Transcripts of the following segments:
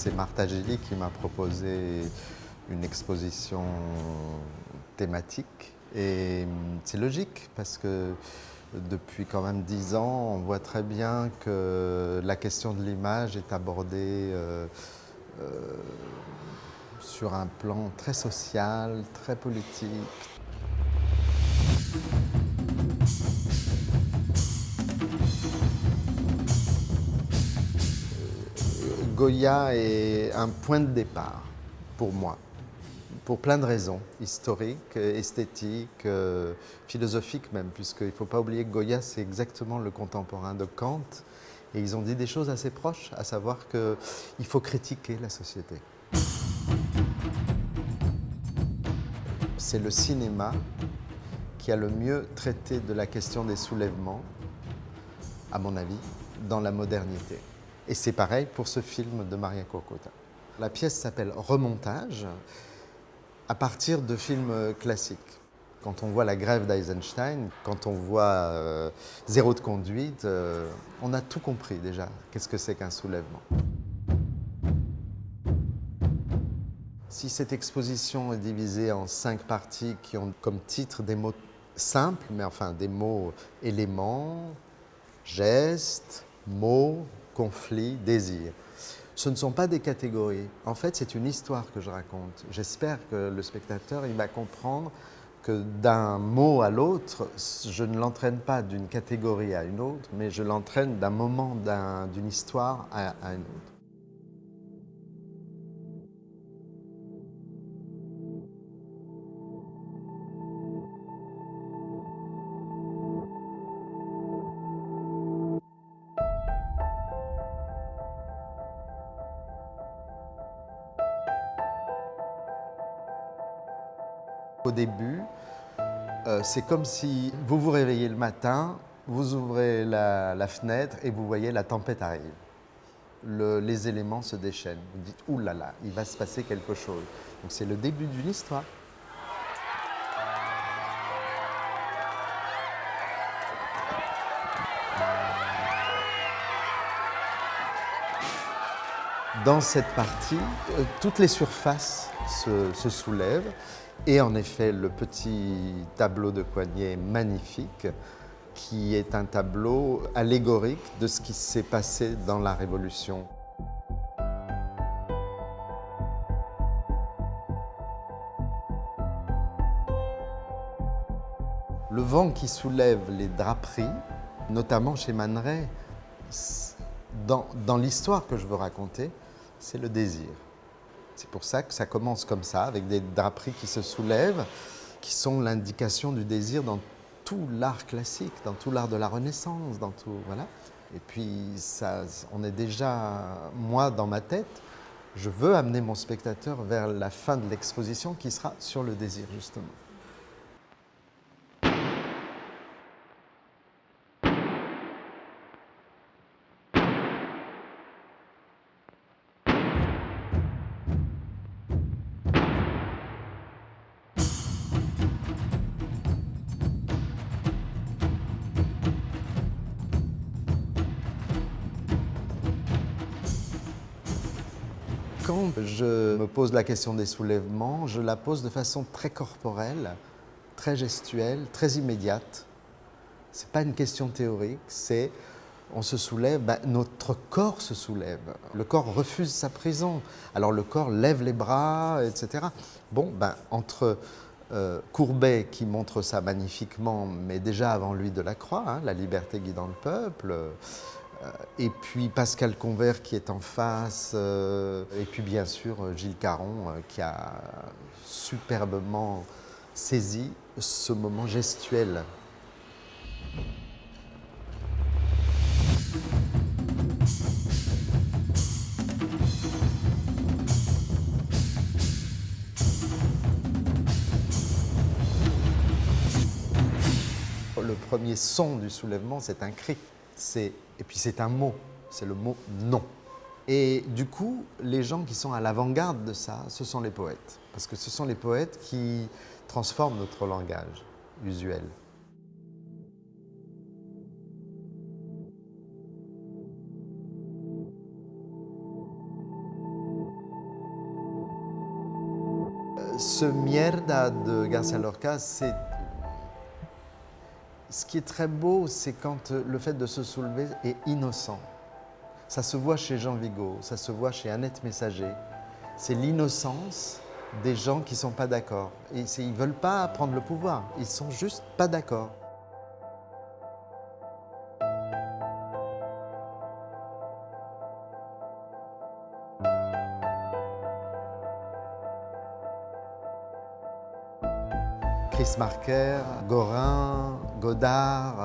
C'est Martha Gilly qui m'a proposé une exposition thématique. Et c'est logique parce que depuis quand même 10 ans, on voit très bien que la question de l'image est abordée sur un plan très social, très politique. Goya est un point de départ pour moi, pour plein de raisons, historiques, esthétiques, philosophiques même, puisqu'il ne faut pas oublier que Goya, c'est exactement le contemporain de Kant, et ils ont dit des choses assez proches, à savoir qu'il faut critiquer la société. C'est le cinéma qui a le mieux traité de la question des soulèvements, à mon avis, dans la modernité. Et c'est pareil pour ce film de Maria Kokota. La pièce s'appelle Remontage, à partir de films classiques. Quand on voit La grève d'Eisenstein, quand on voit Zéro de conduite, on a tout compris déjà. Qu'est-ce que c'est qu'un soulèvement? Si cette exposition est divisée en 5 parties qui ont comme titre des mots simples, mais enfin des mots éléments, gestes, mots, conflits, désirs. Ce ne sont pas des catégories. En fait, c'est une histoire que je raconte. J'espère que le spectateur il va comprendre que d'un mot à l'autre, je ne l'entraîne pas d'une catégorie à une autre, mais je l'entraîne d'un moment, d'une histoire à une autre. Au début, c'est comme si vous vous réveillez le matin, vous ouvrez la fenêtre et vous voyez la tempête arrive. Les éléments se déchaînent. Vous dites, ouh là là, il va se passer quelque chose. Donc c'est le début d'une histoire. Dans cette partie, toutes les surfaces se soulèvent et en effet le petit tableau de Coignet magnifique qui est un tableau allégorique de ce qui s'est passé dans la Révolution. Le vent qui soulève les draperies, notamment chez Man Ray, dans l'histoire que je veux raconter, c'est le désir. C'est pour ça que ça commence comme ça, avec des draperies qui se soulèvent, qui sont l'indication du désir dans tout l'art classique, dans tout l'art de la Renaissance, dans tout, voilà. Et puis, ça, on est déjà, moi, dans ma tête, je veux amener mon spectateur vers la fin de l'exposition qui sera sur le désir, justement. Quand je me pose la question des soulèvements, je la pose de façon très corporelle, très gestuelle, très immédiate. Ce n'est pas une question théorique, c'est on se soulève, notre corps se soulève. Le corps refuse sa prison. Alors le corps lève les bras, etc. Bon, entre Courbet qui montre ça magnifiquement, mais déjà avant lui Delacroix, hein, La liberté guidant le peuple, et puis Pascal Convert qui est en face, et puis bien sûr Gilles Caron qui a superbement saisi ce moment gestuel. Le premier son du soulèvement, c'est un cri. Et puis c'est un mot, c'est le mot non. Et du coup, les gens qui sont à l'avant-garde de ça, ce sont les poètes. Parce que ce sont les poètes qui transforment notre langage usuel. Ce mierda de Garcia Lorca, c'est... Ce qui est très beau, c'est quand le fait de se soulever est innocent. Ça se voit chez Jean Vigo, ça se voit chez Annette Messager. C'est l'innocence des gens qui ne sont pas d'accord. Ils ne veulent pas prendre le pouvoir, ils sont juste pas d'accord. Chris Marker, Gorin, Godard,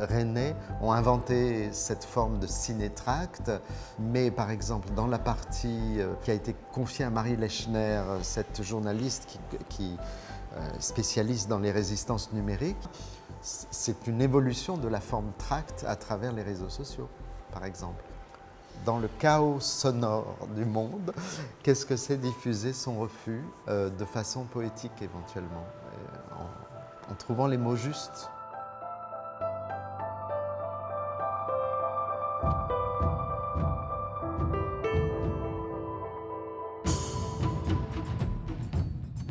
René ont inventé cette forme de ciné-tract. Mais par exemple, dans la partie qui a été confiée à Marie Lechner, cette journaliste qui spécialiste dans les résistances numériques, c'est une évolution de la forme tract à travers les réseaux sociaux, par exemple. Dans le chaos sonore du monde, qu'est-ce que c'est diffuser son refus de façon poétique éventuellement, en trouvant les mots justes.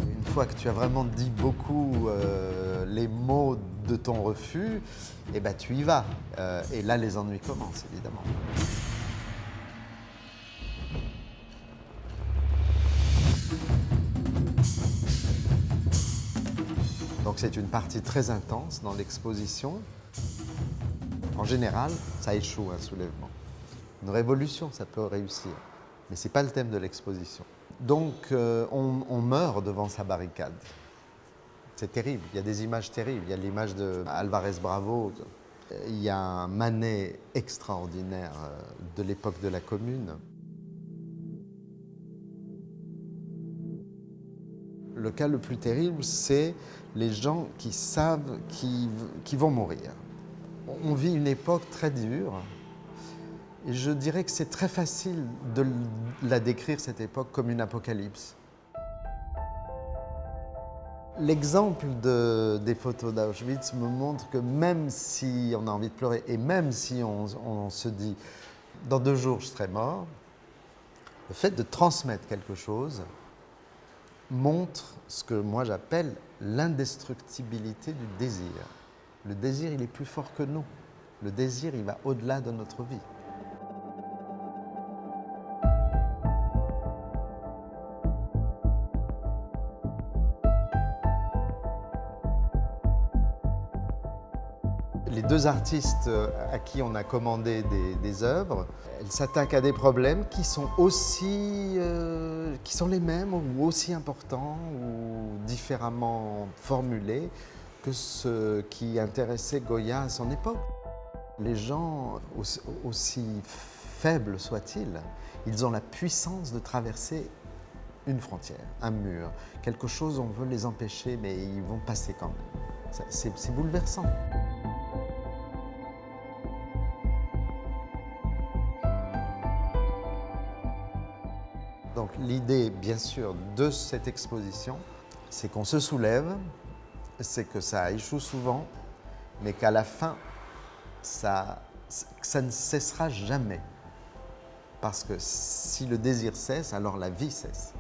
Une fois que tu as vraiment dit beaucoup les mots de ton refus, eh ben, tu y vas. Et là, les ennuis commencent, évidemment. Donc c'est une partie très intense dans l'exposition. En général, ça échoue, un soulèvement. Une révolution, ça peut réussir, mais ce n'est pas le thème de l'exposition. Donc on meurt devant sa barricade. C'est terrible, il y a des images terribles. Il y a l'image d'Alvarez Bravo. Il y a un Manet extraordinaire de l'époque de la Commune. Le cas le plus terrible, c'est les gens qui savent qu'ils vont mourir. On vit une époque très dure, et je dirais que c'est très facile de la décrire, cette époque, comme une apocalypse. L'exemple des photos d'Auschwitz me montre que même si on a envie de pleurer, et même si on se dit « dans 2 jours, je serai mort », le fait de transmettre quelque chose montre ce que moi j'appelle l'indestructibilité du désir. Le désir, il est plus fort que nous. Le désir, il va au-delà de notre vie. Les 2 artistes à qui on a commandé des œuvres, elles s'attaquent à des problèmes qui sont qui sont les mêmes ou aussi importants ou différemment formulés que ce qui intéressait Goya à son époque. Les gens, aussi faibles soient-ils, ils ont la puissance de traverser une frontière, un mur, quelque chose, on veut les empêcher, mais ils vont passer quand même. C'est bouleversant. Donc l'idée, bien sûr, de cette exposition, c'est qu'on se soulève, c'est que ça échoue souvent, mais qu'à la fin, ça ne cessera jamais. Parce que si le désir cesse, alors la vie cesse.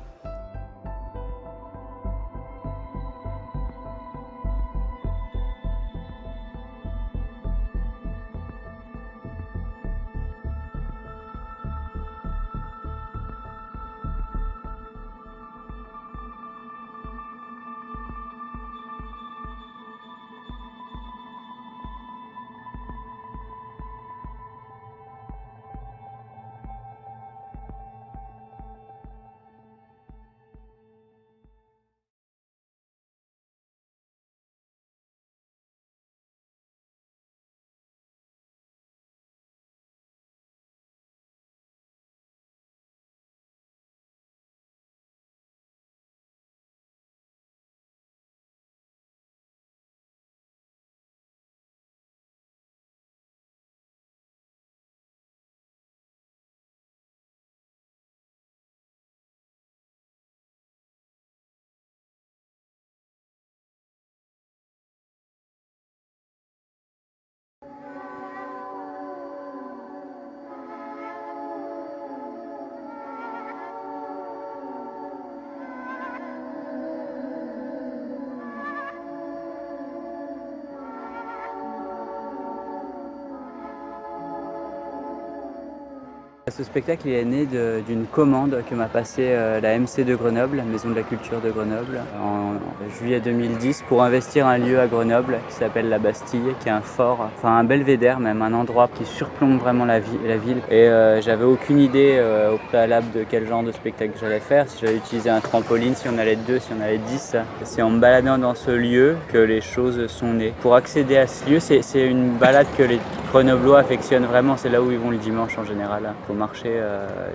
Ce spectacle est né d'une commande que m'a passée la MC de Grenoble, la Maison de la Culture de Grenoble, en juillet 2010 pour investir un lieu à Grenoble qui s'appelle la Bastille, qui est un fort, enfin un belvédère même, un endroit qui surplombe vraiment la ville. Et j'avais aucune idée au préalable de quel genre de spectacle j'allais faire, si j'allais utiliser un trampoline, si on allait être 2, si on allait être 10. C'est en me baladant dans ce lieu que les choses sont nées. Pour accéder à ce lieu, c'est une balade que les Grenoblois affectionnent vraiment, c'est là où ils vont le dimanche en général. Il faut marcher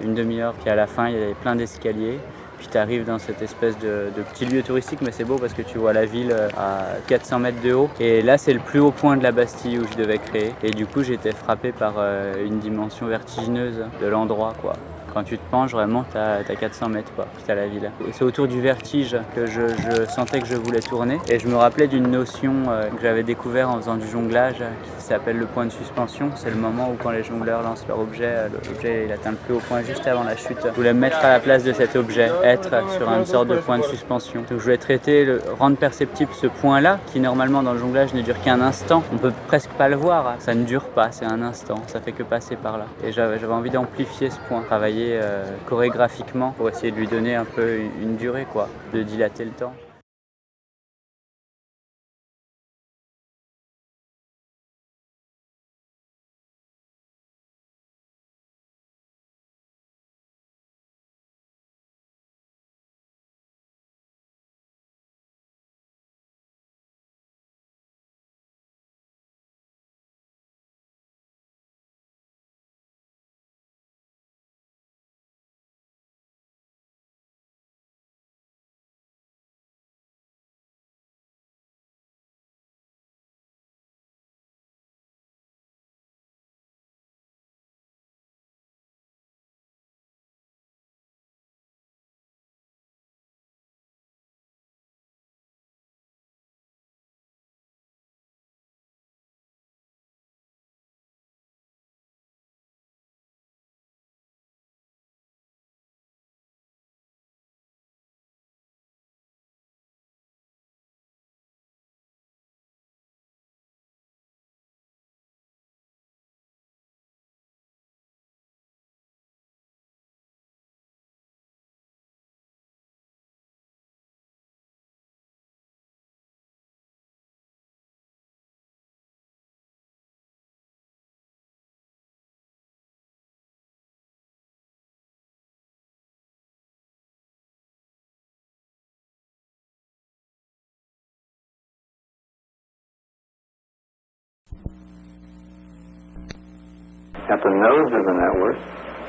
une demi-heure, puis à la fin il y a plein d'escaliers. Puis tu arrives dans cette espèce de petit lieu touristique, mais c'est beau parce que tu vois la ville à 400 mètres de haut. Et là, c'est le plus haut point de la Bastille où je devais créer. Et du coup, j'étais frappé par une dimension vertigineuse de l'endroit, quoi. Quand tu te penches, vraiment, t'as 400 mètres, quoi, puis t'as la ville. Et c'est autour du vertige que je sentais que je voulais tourner. Et je me rappelais d'une notion que j'avais découvert en faisant du jonglage qui s'appelle le point de suspension. C'est le moment où quand les jongleurs lancent leur objet, l'objet il atteint le plus haut point juste avant la chute. Je voulais me mettre à la place de cet objet, être sur une sorte de point de suspension. Donc je voulais rendre perceptible ce point-là, qui normalement dans le jonglage ne dure qu'un instant. On peut presque pas le voir, ça ne dure pas, c'est un instant, ça fait que passer par là. Et j'avais envie d'amplifier ce point, travailler chorégraphiquement pour essayer de lui donner un peu une durée, quoi, de dilater le temps. At the nodes of the network,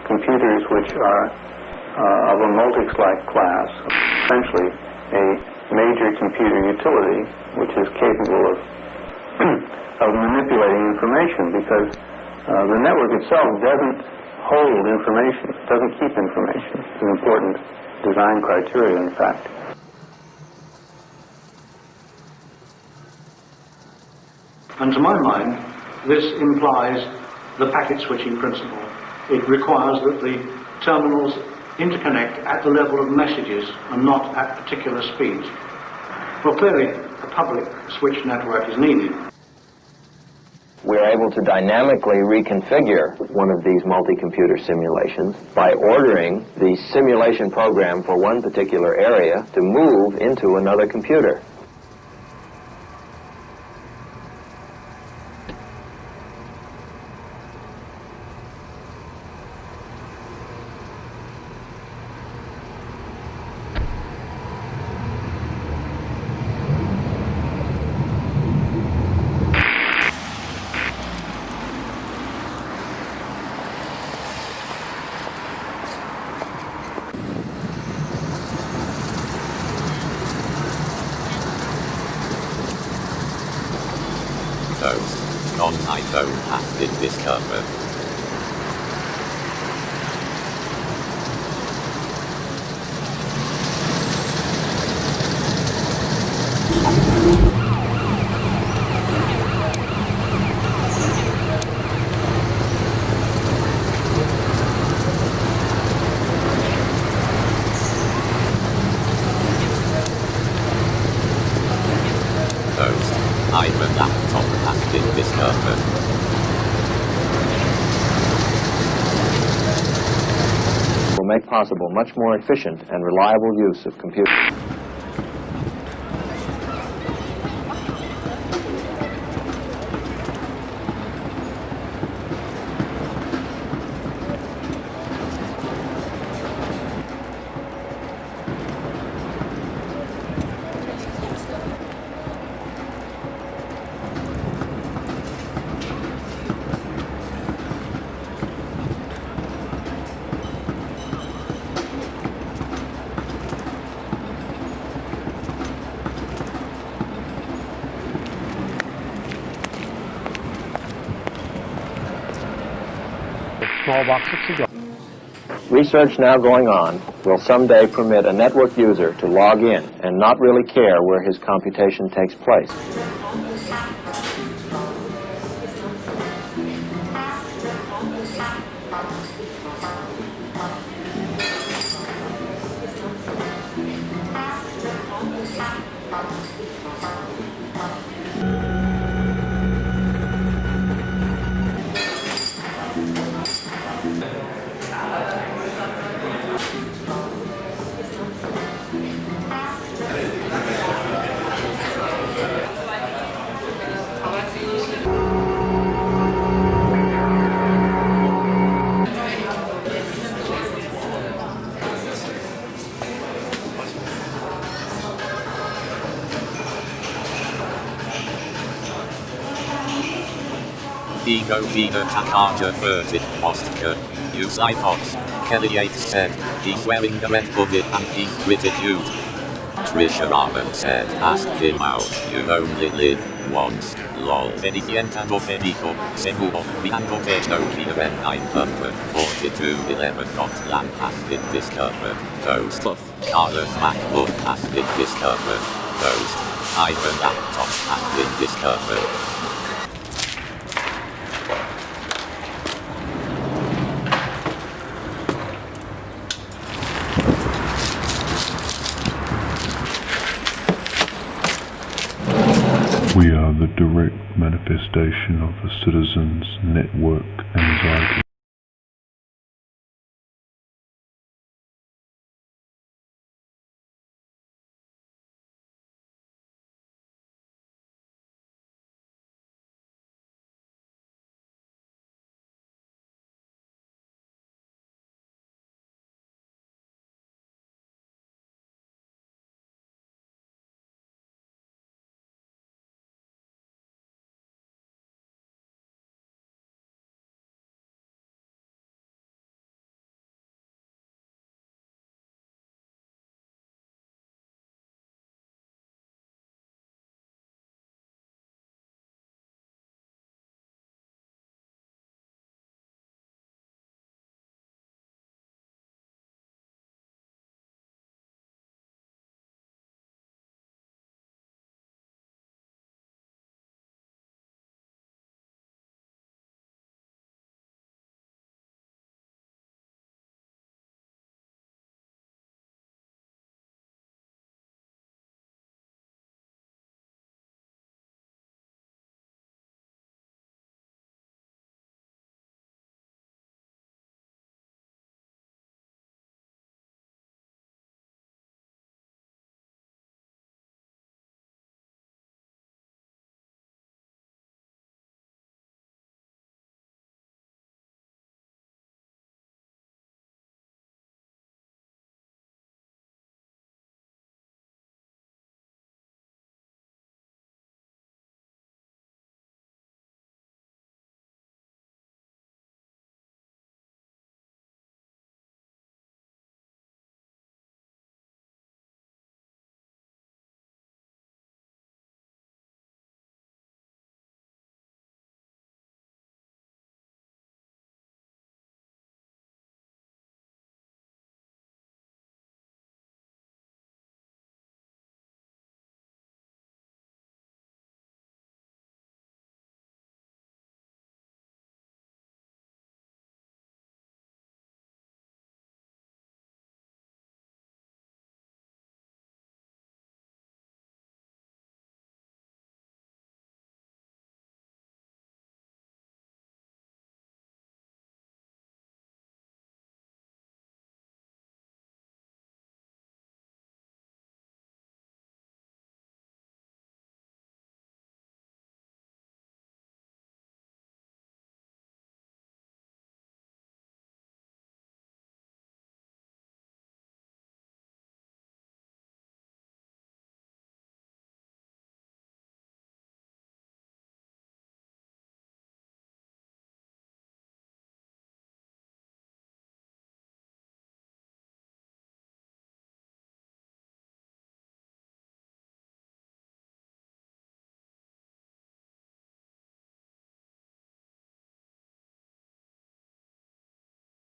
computers which are of a multix-like class, essentially a major computer utility which is capable of, of manipulating information, because the network itself doesn't hold information, it doesn't keep information. It's an important design criteria, in fact. And to my mind, this implies the packet switching principle. It requires that the terminals interconnect at the level of messages and not at particular speeds. Well, clearly, a public switch network is needed. We're able to dynamically reconfigure one of these multi-computer simulations by ordering the simulation program for one particular area to move into another computer. Non-ISO has been discovered. Either laptop has been discovered. make possible much more efficient and reliable use of computers. Small box of cigars. Research now going on will someday permit a network user to log in and not really care where his computation takes place. Ego Gina Takata Vertic Postka. Use iPods. Kelly Yates said, he's wearing a red bucket and he's gratitude. Trisha Rahman said, ask him out, you only live once. Lol. Venicientado Fedico, Seguro, Bianco Testo Kira 94211. Land has been discovered. Toast. Carlos MacBook has been discovered. Toast. iPhone laptop has been discovered. We are the direct manifestation of a citizen's network anxiety.